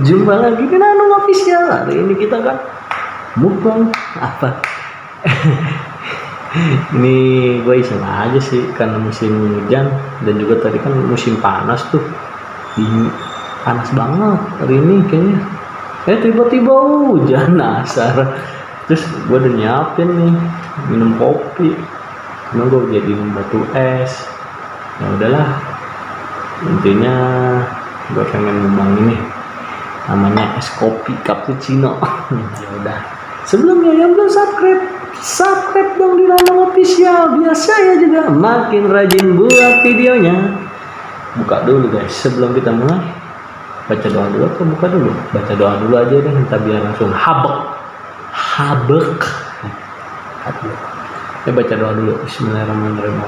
Jumpa lagi di Nano Official. Hari ini kita kan mukbang apa? Ini gue iseng aja sih karena musim hujan dan juga tadi kan musim panas tuh. Panas banget hari ini kayaknya. Tiba-tiba hujan asar. Terus gue udah nyiapin nih minum kopi. Cuma gue jadiin batu es. Ya udahlah. Intinya gue pengen ngembang ini namanya es kopi cappuccino. Ya udah, sebelumnya yang belum subscribe dong di Nano Official biar saya juga makin rajin buat videonya. Buka dulu guys sebelum kita mulai. Baca doa dulu atau buka dulu? Baca doa dulu aja deh, kita biar langsung habek. Ya baca doa dulu. Bismillahirrahmanirrahim.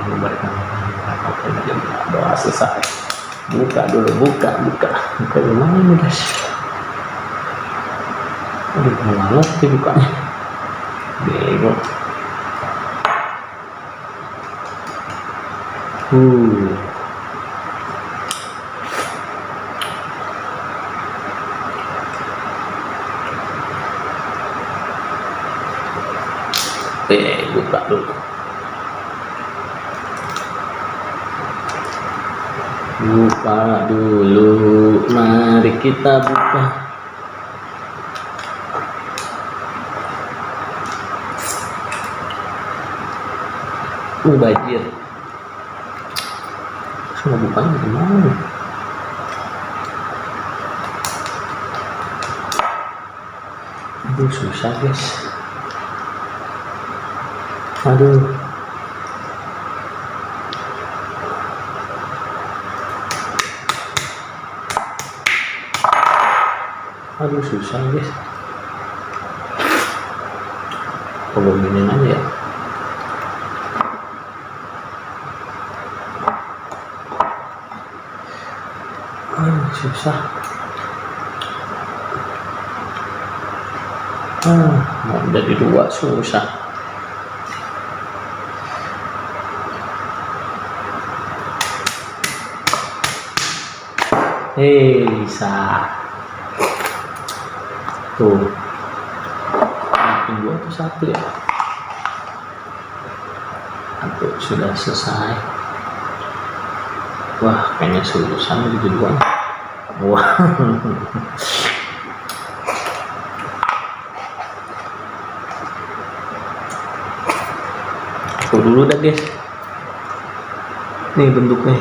Doa selesai. Buka dulu, buka dulu mana nih guys? Aduh, malas sih bukanya. Bego. Buka dulu. Buka dulu, mari kita buka. Banjir. Semua bukanya gimana? Aduh susah guys. Aduh susah guys. Coba gini aja ya. Susah. Mau jadi dua susah. Bisa. Tuh. Bikin dua atau satu ya? Satu sudah selesai. Wah, kayaknya susah nih jadi dua. Wah. Aku dulu dah guys. Nih bentuknya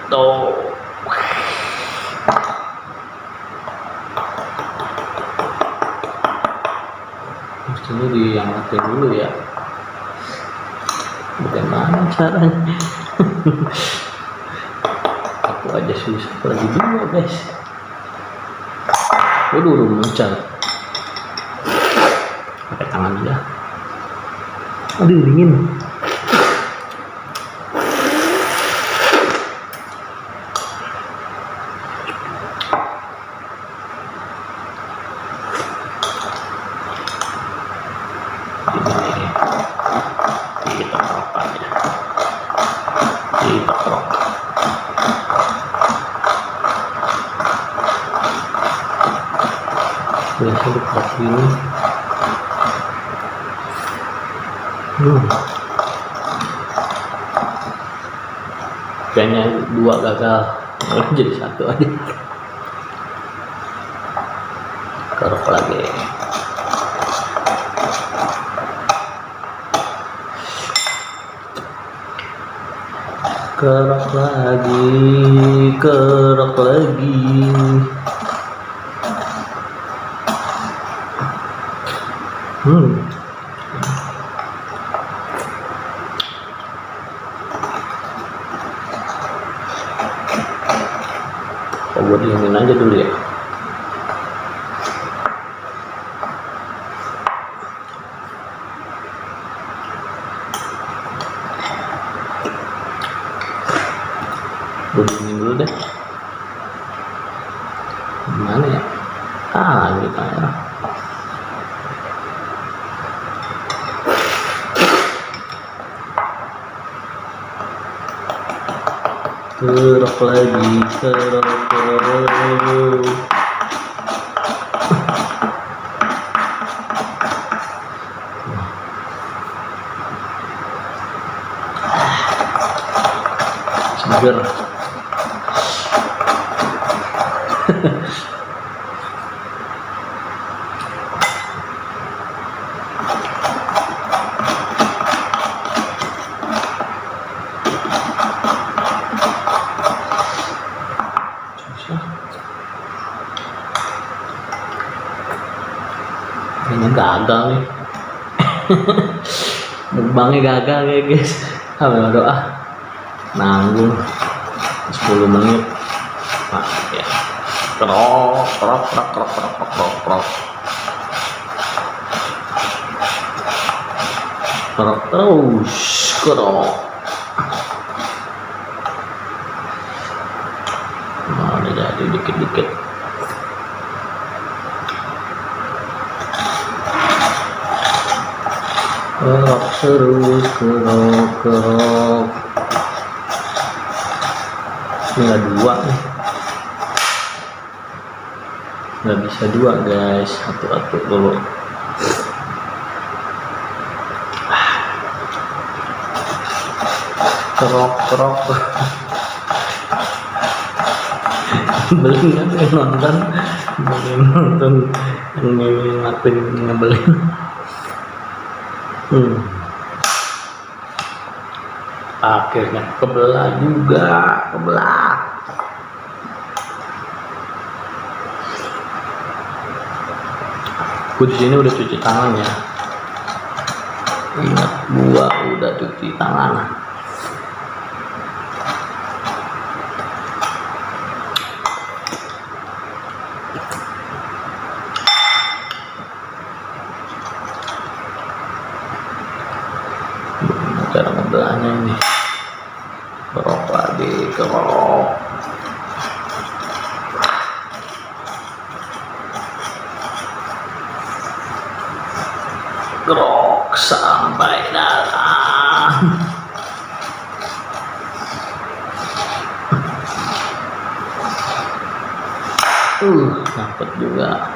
tuh. Ini diangkatin dulu ya. Bagaimana caranya? Aku aja susah lagi dua guys. Udah mencar. Pakai tangan aja. Aduh dingin. Biasa seperti ini. Kayaknya dua gagal, jadi satu aja. Kerok lagi. Kerok lagi. Gue dingin aja dulu ya. Gue dingin dulu deh. Gimana ya? Gitu ya. Kerok lagi, kerok. Segar. Ini gagal nih. Mukbangnya gagal ya guys. Ambil doa. Nanggung 10 menit. Nah, ya. Kerok, kerok, kerok, kerok, kerok, kerok, kerok. Kerok terus, kerok. Nah, udah jadi dikit-dikit. Kerok terus, kerok, kerok. Ini nggak dua nih, nggak bisa dua guys, satu dulu. Kerok, kerok. Beli nggak yang nonton, yang ngelakuin ngebelin. Akhirnya kebelah juga, kebelah. Gue di sini udah cuci tangan ya. Ingat, gua udah cuci tangan. Cara ngebelahnya ini. Kerok lagi, kerok. Kerok sampai dalam. Dapat juga.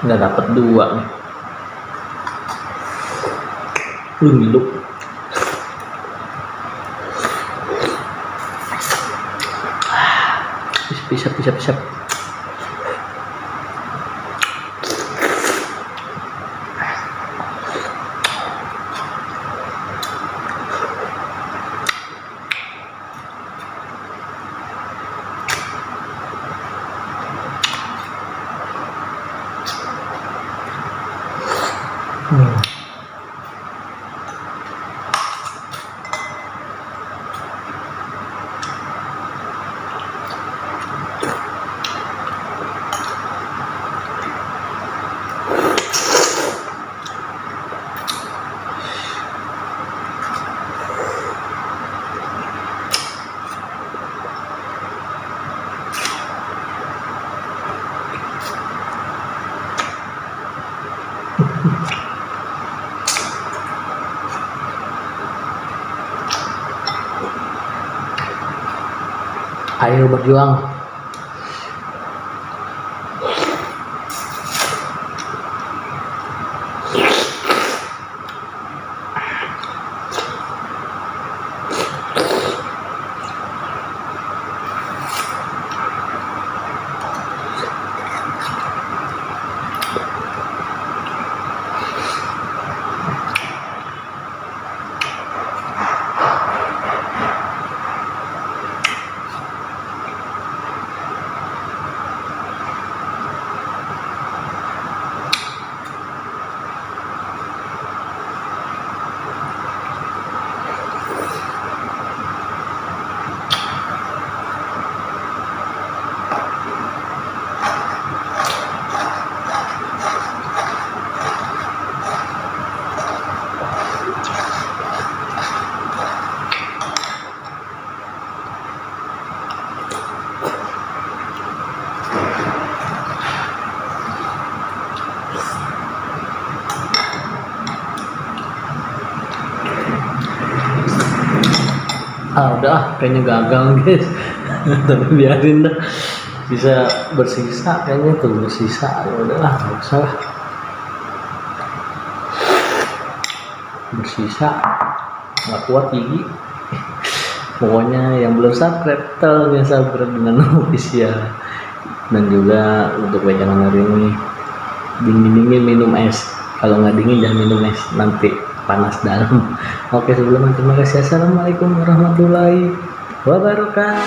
Nggak dapat dua nih. Ngilup. Pisap. Ayo berjuang. Udah kayaknya gagal guys. Tapi biarin dah, bisa bersisa kayaknya tuh, bersisa ya udahlah, nggak usah lah, bersisa nggak kuat gigi. Pokoknya yang belum subscribe tolong ya subscribe dengan official. Dan juga untuk wejangan hari ini, dingin minum es, kalau nggak dingin jangan minum es, nanti panas dalam. Oke, sebelumnya terima kasih. Assalamualaikum warahmatullahi wabarakatuh.